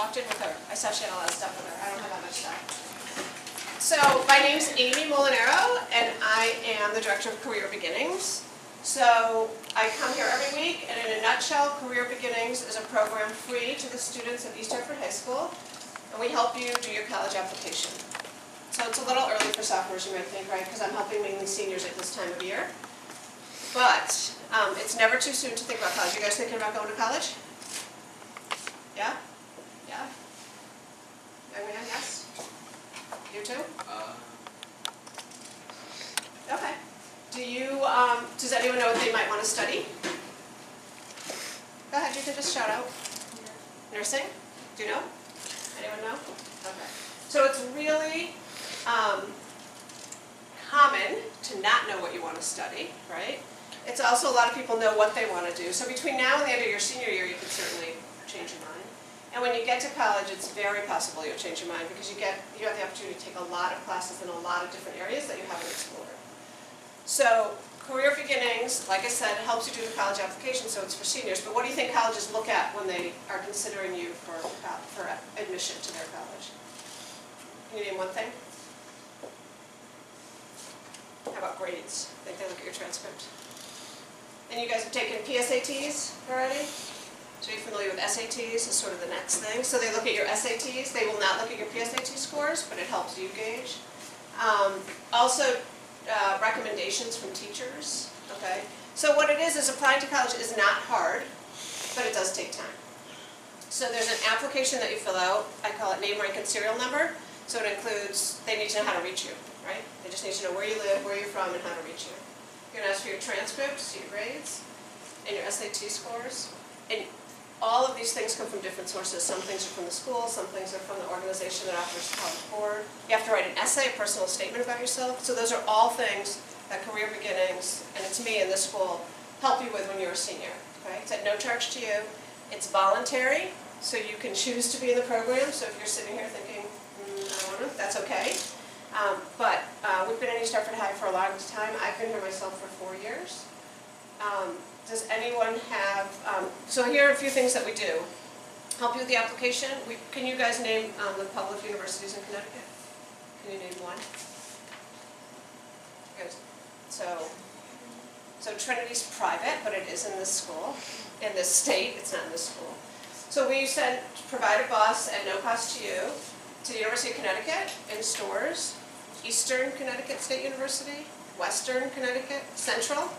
walked in with her. I saw she had a lot of stuff with her. I don't have that much stuff. So my name's Amy Molinaro, and I am the Director of Career Beginnings. So I come here every week, and in a nutshell, Career Beginnings is a program free to the students of East Hartford High School, and we help you do your college application. So it's a little early for sophomores, you might think, right? Because I'm helping mainly seniors at this time of year. But it's never too soon to think about college. You guys thinking about going to college? Yeah? Yeah? Young man, yes? You too? Okay. Does anyone know what they might want to study? Go ahead, you can just shout out. Nursing? Do you know? Anyone know? Okay. So it's really common to not know what you want to study, right? It's also a lot of people know what they want to do. So between now and the end of your senior year, you can certainly change your mind. And when you get to college, it's very possible you'll change your mind because you have the opportunity to take a lot of classes in a lot of different areas that you haven't explored. So Career Beginnings, like I said, helps you do the college application, so it's for seniors. But what do you think colleges look at when they are considering you for admission to their college? Can you name one thing? How about grades? I think they look at your transcript. And you guys have taken PSATs already? So you're familiar with SATs is sort of the next thing. So they look at your SATs. They will not look at your PSAT scores, but it helps you gauge. Also, recommendations from teachers. Okay. So what it is applying to college is not hard, but it does take time. So there's an application that you fill out. I call it name, rank, and serial number. So it includes, they need to know how to reach you, right? They just need to know where you live, where you're from, and how to reach you. You're going to ask for your transcripts, your grades, and your SAT scores. And all of these things come from different sources. Some things are from the school, some things are from the organization that offers the college board. You have to write an essay, a personal statement about yourself. So those are all things that Career Beginnings, and it's me in this school, help you with when you're a senior. Okay? It's at no charge to you. It's voluntary, so you can choose to be in the program. So if you're sitting here thinking, I don't want to, that's okay. But we've been in East Hartford High for a long time. I've been here myself for 4 years. Does anyone have, so here are a few things that we do. Help you with the application. Can you guys name the public universities in Connecticut? Can you name one? Good. So Trinity's private, but it is in this school. In this state, it's not in this school. So we provide a bus at no cost to you to the University of Connecticut in Stores, Eastern Connecticut State University, Western Connecticut, Central,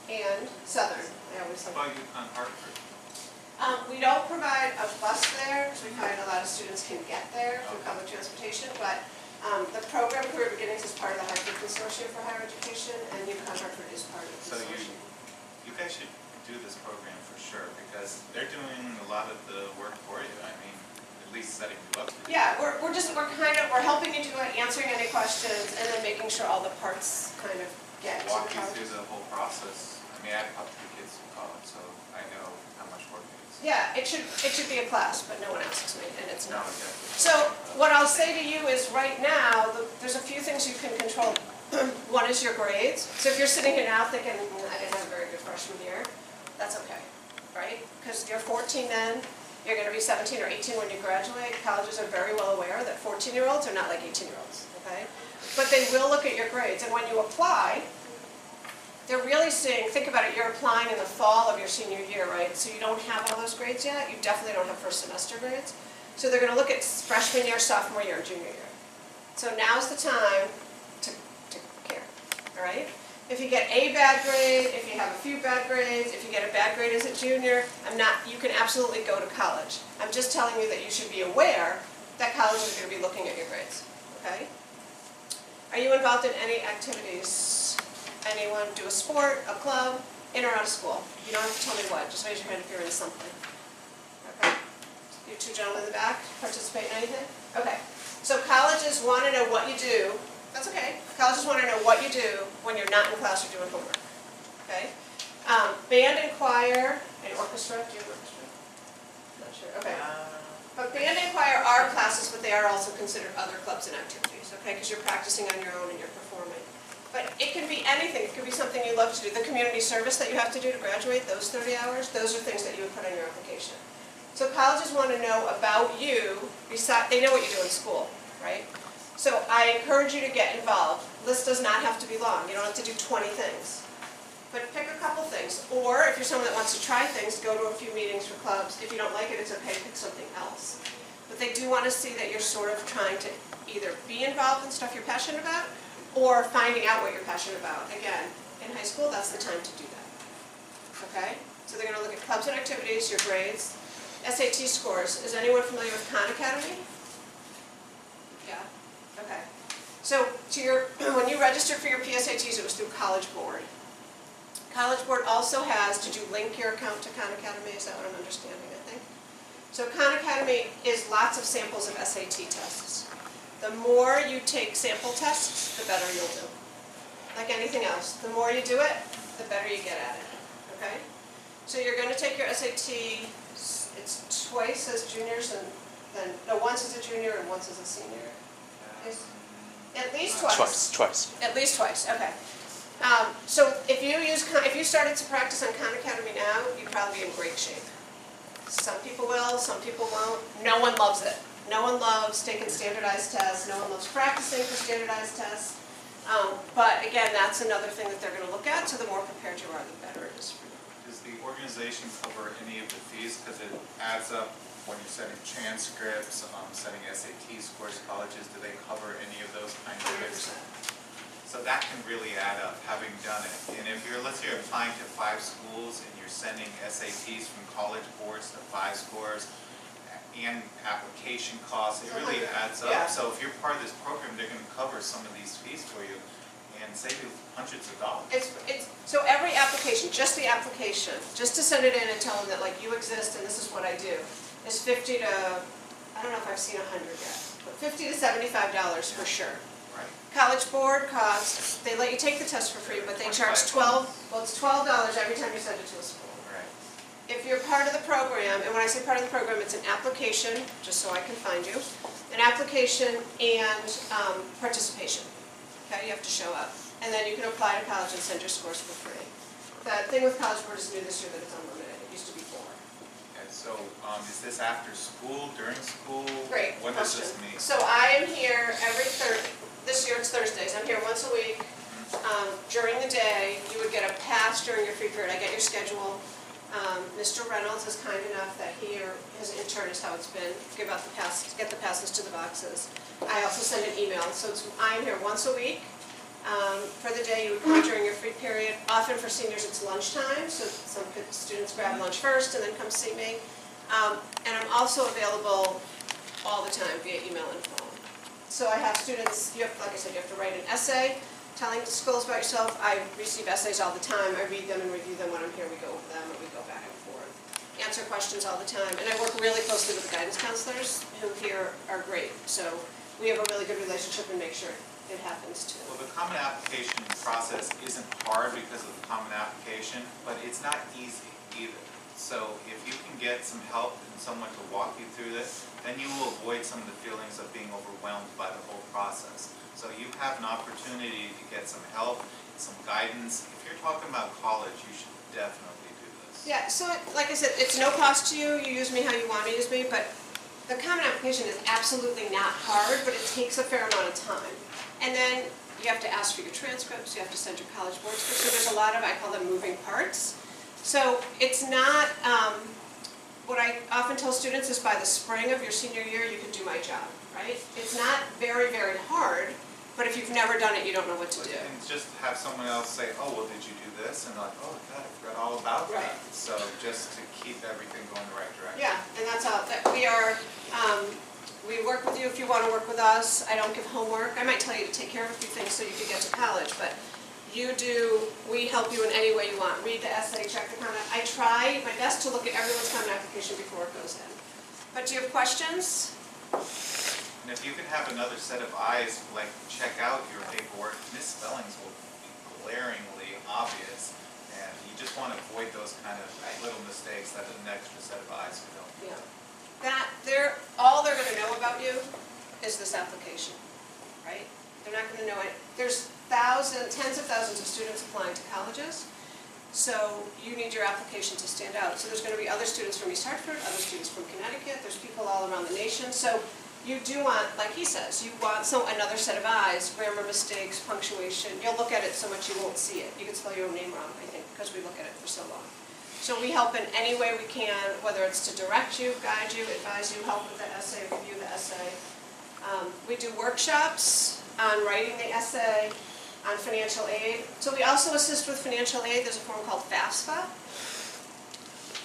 and Southern. I always say. How about UConn Hartford? We don't provide a bus there because we find a lot of students can get there through public transportation, but the program Career Beginnings is part of the Hartford Consortium for Higher Education, and UConn Hartford is part of the consortium. So you guys should do this program for sure because they're doing a lot of the work for you. I mean, at least setting you up. Yeah, we're helping you do it, answering any questions, and then making sure all the parts kind of get walk you through the whole process. I mean, I have helped the kids through college, so I know how much work it is. Yeah, it should be a class, but no one asks me, and it's not. No, exactly. So what I'll say to you is right now, there's a few things you can control. One is your grades. So if you're sitting here now thinking, I didn't have a very good freshman year, that's okay, right? Because you're 14 then, you're going to be 17 or 18 when you graduate. Colleges are very well aware that 14-year-olds are not like 18-year-olds, okay? But they will look at your grades, and when you apply, they're really seeing, think about it, you're applying in the fall of your senior year, right? So you don't have all those grades yet. You definitely don't have first semester grades. So they're going to look at freshman year, sophomore year, and junior year. So now's the time to care, all right? If you get a bad grade, if you have a few bad grades, if you get a bad grade as a junior, you can absolutely go to college. I'm just telling you that you should be aware that colleges are going to be looking at your grades, okay? Are you involved in any activities? Anyone do a sport, a club, in or out of school? You don't have to tell me what, just raise your hand if you're in something. Okay. You two gentlemen in the back, participate in anything? Okay. So colleges want to know what you do. That's okay. Colleges want to know what you do when you're not in class or doing homework. Okay? Band and choir and orchestra. Do you have orchestra? Not sure. Okay. But band and choir are classes, but they are also considered other clubs and activities, okay? Because you're practicing on your own and you're performing. But it can be anything. It could be something you love to do. The community service that you have to do to graduate, those 30 hours, those are things that you would put on your application. So colleges want to know about you, they know what you do in school, right? So I encourage you to get involved. List does not have to be long. You don't have to do 20 things. But pick a couple things. Or if you're someone that wants to try things, go to a few meetings for clubs. If you don't like it, it's okay, pick something else. But they do want to see that you're sort of trying to either be involved in stuff you're passionate about or finding out what you're passionate about. Again, in high school, that's the time to do that. Okay? So they're going to look at clubs and activities, your grades, SAT scores. Is anyone familiar with Khan Academy? Yeah? Okay. So when you registered for your PSATs, it was through College Board. College Board also has, did you link your account to Khan Academy? Is that what I'm understanding, I think? So Khan Academy is lots of samples of SAT tests. The more you take sample tests, the better you'll do. Like anything else, the more you do it, the better you get at it, okay? So you're going to take your SAT, it's twice as juniors and then, no, once as a junior and once as a senior. At least twice. Twice. At least twice, okay. So if you started to practice on Khan Academy now, you'd probably be in great shape. Some people will, some people won't. No one loves it. No one loves taking standardized tests. No one loves practicing for standardized tests. But again, that's another thing that they're going to look at. So the more prepared you are, the better it is for you. Does the organization cover any of the fees? Because it adds up when you're setting transcripts, setting SAT scores, colleges. Do they cover any of those kinds of things? 100%. So that can really add up, having done it. And if you're, let's say you're applying to 5 schools and you're sending SATs from college boards to 5 scores and application costs, it really adds up. Yeah. So if you're part of this program, they're going to cover some of these fees for you and save you hundreds of dollars. So every application, just the application, just to send it in and tell them that like you exist and this is what I do, is 50 to, I don't know if I've seen 100 yet, but $50 to $75 for sure. Right. College Board costs, they let you take the test for free, but they charge $12 every time you send it to a school. Right. If you're part of the program, and when I say part of the program, it's an application, just so I can find you, an application and participation. Okay, you have to show up. And then you can apply to college and send your scores for free. The thing with College Board is new this year that it's unlimited. It used to be 4. Okay, so is this after school, during school? Great What question. does this mean? So I am here every this year it's Thursdays. I'm here once a week. During the day, you would get a pass during your free period. I get your schedule. Mr. Reynolds is kind enough that he or his intern is how it's been, get the passes to the boxes. I also send an email. So I'm here once a week. For the day, you would come during your free period. Often for seniors, it's lunchtime, so some students grab lunch first and then come see me. And I'm also available all the time via email and phone. So I have students, like I said, you have to write an essay telling schools about yourself. I receive essays all the time. I read them and review them when I'm here. We go over them and we go back and forth. Answer questions all the time. And I work really closely with the guidance counselors who here are great. So we have a really good relationship and make sure it happens too. Well, the common application process isn't hard because of the common application, but it's not easy either. So if you can get some help and someone to walk you through this, then you will avoid some of the feelings of being overwhelmed by the whole process. So you have an opportunity to get some help, some guidance. If you're talking about college, you should definitely do this. Yeah, so like I said, it's no cost to you. You use me how you want to use me, but the common application is absolutely not hard, but it takes a fair amount of time. And then you have to ask for your transcripts, you have to send your College Board scripts, so there's a lot of, I call them moving parts. So it's not, what I often tell students is by the spring of your senior year, you can do my job, right? It's not very, very hard, but if you've never done it, you don't know what to do. And just have someone else say, oh, well, did you do this? And they're like, oh, God, I forgot all about that. Right. So just to keep everything going the right direction. Yeah, and that's all, we work with you if you want to work with us. I don't give homework. I might tell you to take care of a few things so you can get to college, but we help you in any way you want. Read the essay, check the comment. I try my best to look at everyone's common application before it goes in. But do you have questions? And if you can have another set of eyes, like check out your paperwork, misspellings will be glaringly obvious, and you just want to avoid those kind of little mistakes that an extra set of eyes can help. Yeah. All they're going to know about you is this application, right? They're not going to know it. There's tens of thousands of students applying to colleges. So you need your application to stand out. So there's going to be other students from East Hartford, other students from Connecticut, there's people all around the nation. So you do want, like he says, you want another set of eyes, grammar mistakes, punctuation. You'll look at it so much you won't see it. You can spell your own name wrong, I think, because we look at it for so long. So we help in any way we can, whether it's to direct you, guide you, advise you, help with the essay, review the essay. We do workshops on writing the essay, on financial aid. So we also assist with financial aid. There's a form called FAFSA,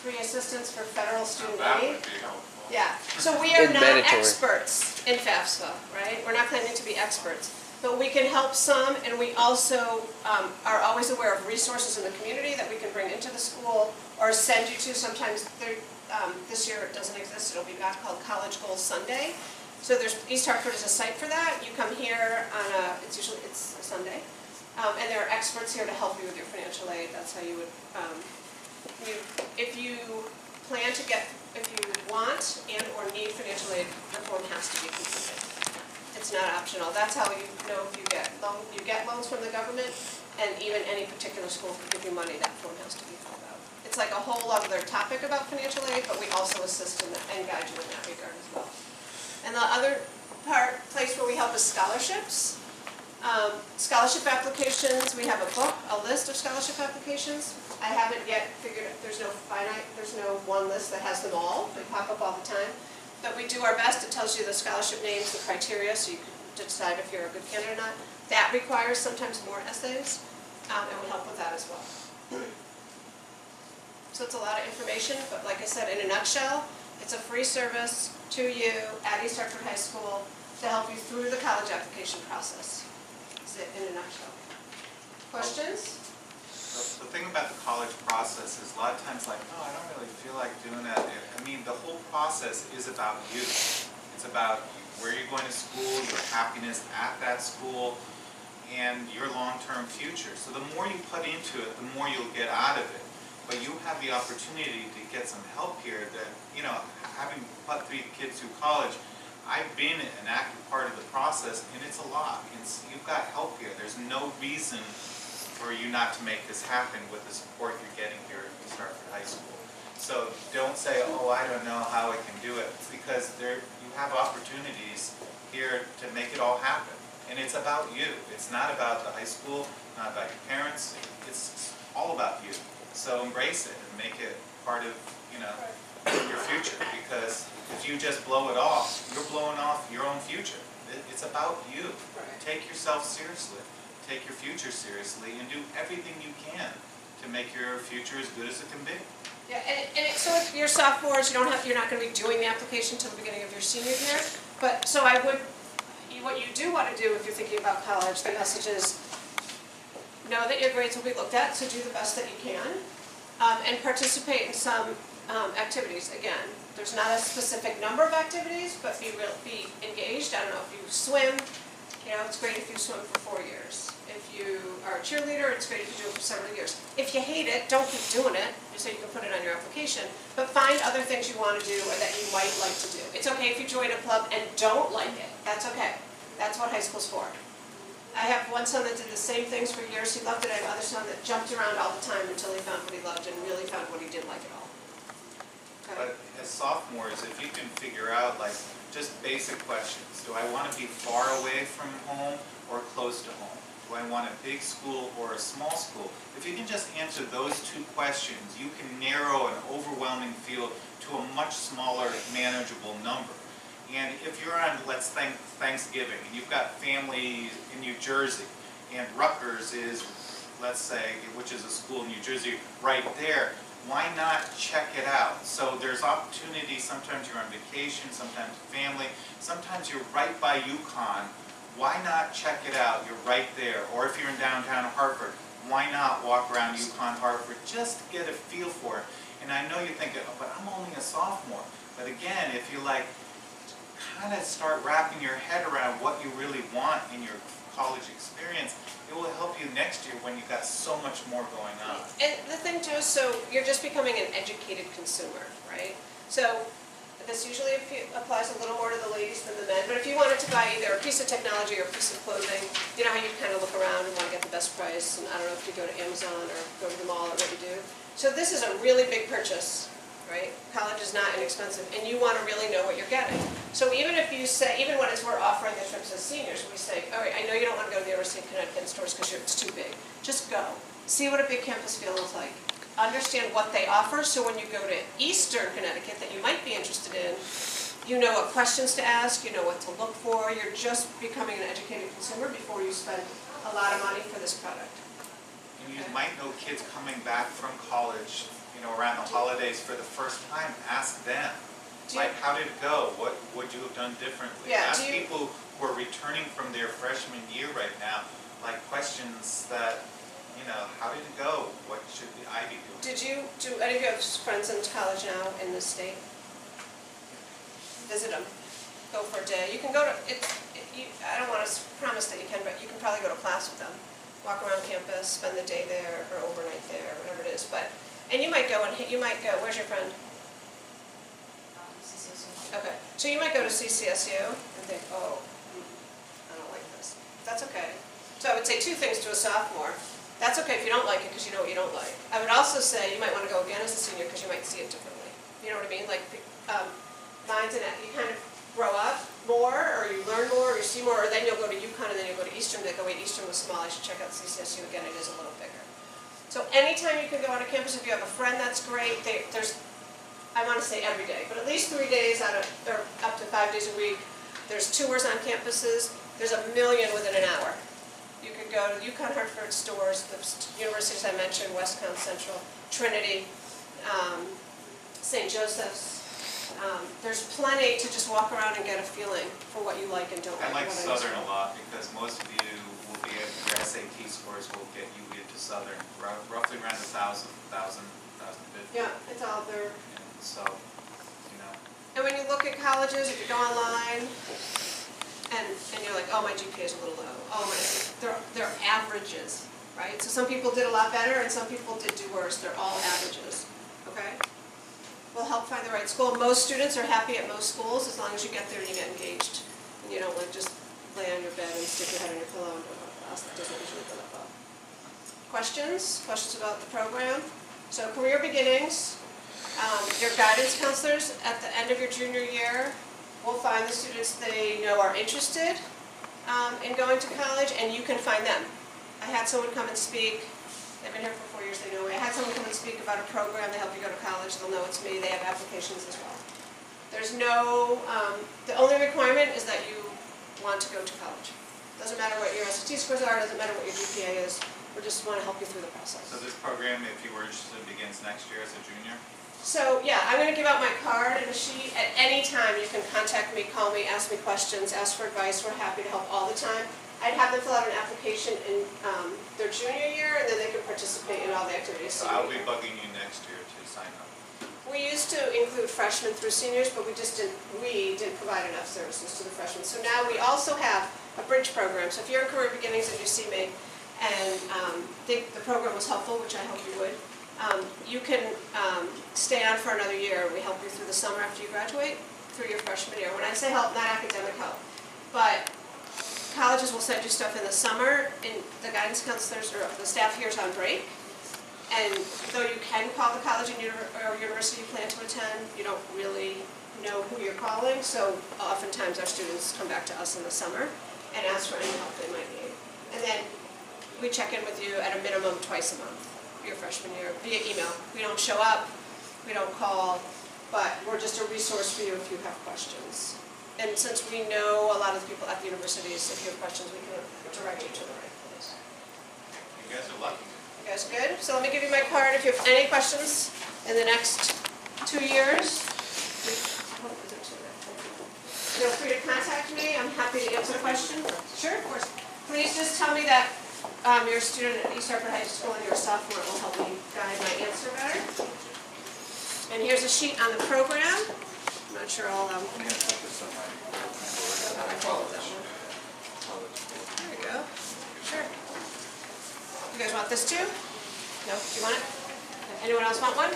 Free Assistance for Federal Student That Aid. would be helpful. Yeah, so we are And not mandatory. experts in FAFSA, right? We're not claiming to be experts, but we can help some, and we also are always aware of resources in the community that we can bring into the school or send you to. Sometimes this year it doesn't exist, it'll be back called College Goals Sunday. So East Hartford is a site for that. You come here on it's a Sunday, and there are experts here to help you with your financial aid. That's how you would, if you plan to get, if you want and or need financial aid, the form has to be completed. It's not optional. That's how you know if you get loans from the government, and even any particular school can give you money, that form has to be filled out. It's like a whole other topic about financial aid, but we also assist in that and guide you in that regard as well. And the other place where we help is scholarships. Scholarship applications, we have a book, a list of scholarship applications. I haven't yet figured, there's no one list that has them all. They pop up all the time. But we do our best. It tells you the scholarship names, the criteria, so you can decide if you're a good candidate or not. That requires sometimes more essays, and we help with that as well. So it's a lot of information, but like I said, in a nutshell, it's a free service to you at East Hartford High School to help you through the college application process. That's it in a nutshell. Questions? The thing about the college process is a lot of times like, oh, I don't really feel like doing that. I mean, the whole process is about you. It's about where you're going to school, your happiness at that school, and your long-term future. So the more you put into it, the more you'll get out of it. But you have the opportunity to get some help here that, you know, having put 3 kids through college, I've been an active part of the process, and it's a lot. You've got help here. There's no reason for you not to make this happen with the support you're getting here at East Hartford High School. So don't say, oh, I don't know how I can do it. It's because you have opportunities here to make it all happen. And it's about you. It's not about the high school, not about your parents. It's all about you. So embrace it and make it part of, you know, your future. Because if you just blow it off, you're blowing off your own future. It's about you. Take yourself seriously. Take your future seriously and do everything you can to make your future as good as it can be. Yeah, so if you're sophomores, you're not going to be doing the application until the beginning of your senior year. But so what you do want to do if you're thinking about college, the message is know that your grades will be looked at, so do the best that you can, and participate in some activities. Again, there's not a specific number of activities, but be engaged. I don't know if you swim. You know, it's great if you swim for 4 years. If you are a cheerleader, it's great if you do it for several years. If you hate it, don't keep doing it, so you can put it on your application. But find other things you want to do or that you might like to do. It's okay if you join a club and don't like it. That's okay. That's what high school's for. I have one son that did the same things for years. He loved it. I have another son that jumped around all the time until he found what he loved and really found what he did like at all. Okay. But as sophomores, if you can figure out, like, just basic questions. Do I want to be far away from home or close to home? Do I want a big school or a small school? If you can just answer those 2 questions, you can narrow an overwhelming field to a much smaller, manageable number. And if you're on, let's think, Thanksgiving, and you've got family in New Jersey, and Rutgers is, let's say, which is a school in New Jersey, right there, why not check it out? So there's opportunities. Sometimes you're on vacation, sometimes family, sometimes you're right by UConn. Why not check it out? You're right there. Or if you're in downtown Hartford, why not walk around UConn Hartford just to get a feel for it? And I know you're thinking, oh, but I'm only a sophomore. But again, if you like kind of start wrapping your head around what you really want in your college experience, it will help you next year when you've got so much more going on. And the thing too is, so you're just becoming an educated consumer, right? So this usually applies a little more to the ladies than the men, but if you wanted to buy either a piece of technology or a piece of clothing, you know how you kind of look around and want to get the best price, and I don't know if you go to Amazon or go to the mall or what you do. So this is a really big purchase, right? College is not inexpensive, and you want to really know what you're getting. So even if you say, even when we're offering the trips as seniors, we say, all right, I know you don't want to go to the University of Connecticut stores because it's too big. Just go. See what a big campus feels like. Understand what they offer, so when you go to Eastern Connecticut that you might be interested in, you know what questions to ask, you know what to look for, you're just becoming an educated consumer before you spend a lot of money for this product. And you might know kids coming back from college, you know, around the holidays for the first time. Ask them, like, how did it go? What would you have done differently? Yeah, Ask people who are returning from their freshman year right now, like questions that, you know, how did it go? What should I be doing? Do any of you have friends in college now in this state? Visit them. Go for a day. You can go to, I don't want to promise that you can, but you can probably go to class with them. Walk around campus, spend the day there, or overnight there, whatever it is. And you might go, where's your friend? CCSU. Okay, so you might go to CCSU and think, oh, I don't like this. That's okay. So I would say two things to a sophomore. That's okay if you don't like it because you know what you don't like. I would also say you might want to go again as a senior because you might see it differently. You know what I mean? Like, lines and you kind of grow up more, or you learn more, or you see more, or then you'll go to UConn and then you'll go to Eastern. They go, wait, Eastern was small, I should check out CCSU again, it is a little bigger. So anytime you can go on a campus, if you have a friend, that's great. There's, I want to say every day, but at least 3 days out of, or up to 5 days a week, there's tours on campuses. There's a million within an hour. You could go to the UConn Hartford stores, the universities I mentioned, Westcon Central, Trinity, St. Joseph's. There's plenty to just walk around and get a feeling for what you like and don't like. I like Southern a lot because most of you will be able, your SAT scores will get you into Southern, roughly around 1,000, 1,050. Yeah, it's all there. And so, you know. And when you look at colleges, if you go online and you're like, oh, my GPA is a little low. Oh, they're averages, right? So some people did a lot better and some people did do worse. They're all averages, okay? We'll help find the right school. Most students are happy at most schools as long as you get there and you get engaged. And you don't like just lay on your bed and stick your head on your pillow and go to class. That doesn't usually go that well. Questions? Questions about the program? So career beginnings. Your guidance counselors at the end of your junior year will find the students they know are interested in going to college, and you can find them. I had someone come and speak. They've been here for 4 years, they know me. I had someone come and speak about a program to help you go to college. They'll know it's me. They have applications as well. There's no, the only requirement is that you want to go to college. Doesn't matter what your SAT scores are, doesn't matter what your GPA is. We just want to help you through the process. So this program, if you were interested, begins next year as a junior? So yeah, I'm going to give out my card and a sheet. At any time you can contact me, call me, ask me questions, ask for advice. We're happy to help all the time. I'd have them fill out an application in their junior year, and then they can participate in all the activities. So I'll be bugging you next year to sign up. We used to include freshmen through seniors, but we didn't provide enough services to the freshmen. So now we also have a bridge program. So if you're in career beginnings and you see me and think the program was helpful, which I hope you would, you can stay on for another year. We help you through the summer after you graduate, through your freshman year. When I say help, not academic help, but colleges will send you stuff in the summer, and the guidance counselors or the staff here is on break. And though you can call the college or university you plan to attend, you don't really know who you're calling. So oftentimes our students come back to us in the summer and ask for any help they might need. And then we check in with you at a minimum twice a month, your freshman year, via email. We don't show up, we don't call, but we're just a resource for you if you have questions. And since we know a lot of the people at the universities, if you have questions, we can direct you to the right place. You guys are lucky. You guys good? So let me give you my card. If you have any questions in the next 2 years, feel free to contact me. I'm happy to answer questions. Sure, of course. Please just tell me that you're a student at East Hartford High School and you're a sophomore. It will help me guide my answer better. And here's a sheet on the program. I'm not sure I'll, Yeah, put this on my There you go. Sure. You guys want this too? No? Do you want it? Anyone else want one?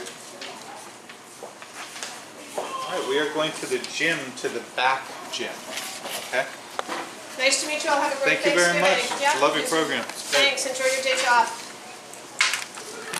All right, we are going to the gym, to the back gym, okay? Nice to meet you all. Have a great Thank you Thanksgiving. very much. Yeah, Love your you too. program. Thanks. Enjoy your days off.